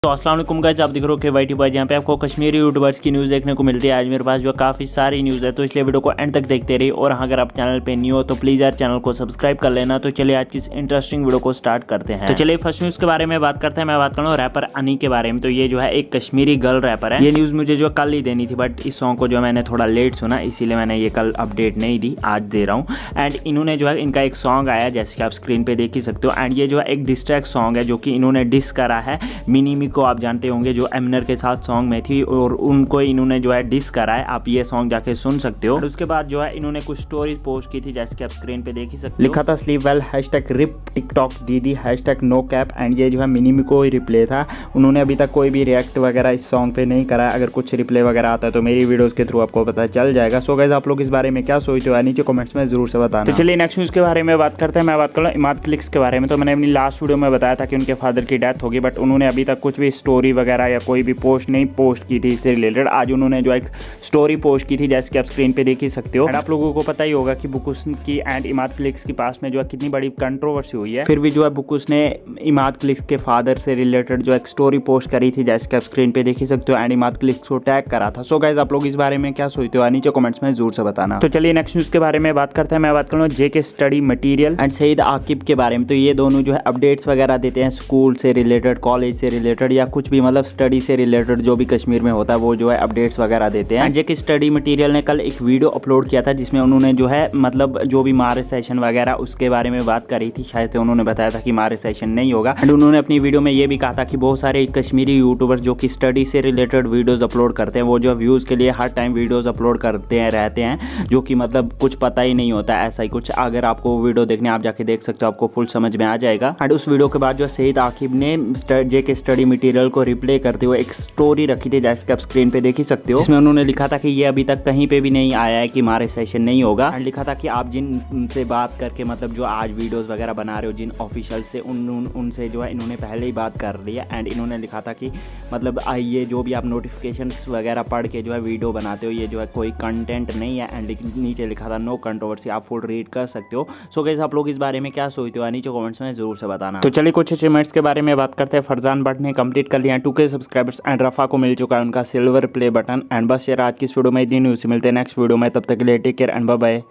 तो अस्सलाम वालेकुम गाइस, आप देख रहे हो के वाईटी बॉय, जहाँ पे आपको कश्मीरी यूट्यूबर्स की न्यूज़ देखने को मिलती है। आज मेरे पास जो काफ़ी सारी न्यूज़ है, तो इसलिए वीडियो को एंड तक देखते रहिए। और अगर आप चैनल पे न्यू हो तो प्लीज़ यार चैनल को सब्सक्राइब कर लेना। तो चलिए आज की इस इंटरेस्टिंग वीडियो को स्टार्ट करते हैं। तो चलिए फर्स्ट न्यूज़ के बारे में बात करते हैं। मैं बात कर रहा हूँ रैपर अनी के बारे में। तो ये जो है एक कश्मीरी गर्ल रैपर है। ये न्यूज़ मुझे जो कल ही देनी थी, बट इस सॉन्ग को जो मैंने थोड़ा लेट सुना, इसीलिए मैंने ये कल अपडेट नहीं दी, आज दे रहा हूँ। एंड इन्होंने जो है इनका एक सॉन्ग आया, जैसे कि आप स्क्रीन पे देख ही सकते हो। एंड ये जो है एक डिस्ट्रैक्ट सॉन्ग है, जो कि इन्होंने डिस करा है मिनीमी को। आप जानते होंगे जो एमिनेम के साथ सॉन्ग में थी, और उनको इन्होंने जो है डिस करा है। आप ये सॉन्ग जाके सुन सकते हो। और उसके बाद जो है इन्होंने कुछ स्टोरीज पोस्ट की थी, जैसे कि आप स्क्रीन पे देख ही सकते हो। लिखा था स्लीप वेल, #रिप टिकटॉक दीदी, #नो कैप। एंड ये जो है मिनीमी को ही रिप्ले था। उन्होंने अभी तक कोई भी रिएक्ट वगैरह इस सॉन्ग पे नहीं करा है। अगर कुछ रिप्ले वगैरह आता है तो मेरी वीडियोस के थ्रू आपको पता चल जाएगा। सो गाइस, आप लोग इस बारे में क्या सोचते हो, नीचे कमेंट्स में जरूर से बताना। तो चलिए नेक्स्ट न्यूज़ के बारे में बात करते हैं। मैं बात कर रहा हूँ इमाद क्लिक्स के बारे में। तो मैंने अपनी लास्ट वीडियो में बताया था कि उनके फादर की डेथ होगी, बट उन्होंने अभी तक कुछ भी स्टोरी वगैरह या कोई भी पोस्ट नहीं पोस्ट की थी इससे रिलेटेड। आज उन्होंने जो एक स्टोरी पोस्ट की थी, जैसे कि आप स्क्रीन पे देख ही सकते हो। आप लोगों को पता ही होगा कि बुकुस की एंड इमाद क्लिक्स के पास में जो है कितनी बड़ी कंट्रोवर्सी हुई है। फिर भी जो है बुकुस ने इमाद क्लिक्स के फादर से रिलेटेड जो एक स्टोरी पोस्ट करी थी, जैसे कि आप स्क्रीन पे देख ही सकते हो। एंड इमाद क्लिक्स को टैग करा था। सो गाइस, आप लोग इस बारे में क्या सोचते हो, नीचे कमेंट्स में जरूर से बताना। तो चलिए नेक्स्ट न्यूज़ के बारे में बात करते हैं। मैं बात कर रहा हूँ JK study material and Syed Aqib के बारे में। तो ये दोनों जो है अपडेट्स वगैरह देते हैं स्कूल से रिलेटेड, कॉलेज से रिलेटेड, या कुछ भी मतलब स्टडी से रिलेटेड जो भी कश्मीर में होता है, वो जो है अपडेट्स वगैरह देते हैं। जेके स्टडी मटेरियल ने कल एक वीडियो अपलोड किया था, जिसमें उन्होंने जो है मतलब जो भी मारे सेशन वगैरह उसके बारे में बात करी थी। शायद से उन्होंने बताया था कि मारे सेशन नहीं होगा। एंड उन्होंने अपनी वीडियो में ये भी कहा था कि बहुत सारे कश्मीरी यूट्यूबर्स जो कि स्टडी से रिलेटेड वीडियोस अपलोड करते हैं, वो जो व्यूज़ के लिए हर टाइम वीडियोस अपलोड करते हैं रहते हैं, जो कि मतलब कुछ पता ही नहीं होता, ऐसा ही कुछ। अगर आपको वीडियो देखने, आप जाके देख सकते हो, आपको फुल समझ में आ जाएगा। एंड उस वीडियो के बाद जो सईद आकिब ने जेके स्टडी मटेरियल को रिप्ले करते हुए एक स्टोरी रखी थी, जैसे कि आप स्क्रीन पे देख ही सकते हो। इसमें उन्होंने लिखा था कि ये अभी तक कहीं पे भी नहीं आया है कि मारे सेशन नहीं होगा। एंड लिखा था कि आप जिन से बात करके मतलब जो आज वीडियोस वगैरह बना रहे हो, जिन ऑफिशियल से उनसे जो है इन्होंने पहले ही बात कर ली है। एंड इन्होंने लिखा था कि मतलब ये जो भी आप नोटिफिकेशंस वगैरह पढ़ के जो है वीडियो बनाते हो, ये जो है कोई कंटेंट नहीं है। एंड नीचे लिखा था नो कंट्रोवर्सी, आप फुल रीड कर सकते हो। सो गाइस, आप लोग इस बारे में क्या सोचते हो, नीचे कमेंट्स में जरूर से बताना। तो चलिए कुछ अचीवमेंट्स के बारे में बात करते हैं। फरजान भट्ट ने कंप्लीट कर लिया 2K सब्सक्राइबर्स। एंड रफा को मिल चुका है उनका सिल्वर प्ले बटन। एंड बस यार आज की वीडियो में इतनी न्यूज़, मिलते हैं नेक्स्ट वीडियो में। तब तक के लिए take care and bye bye.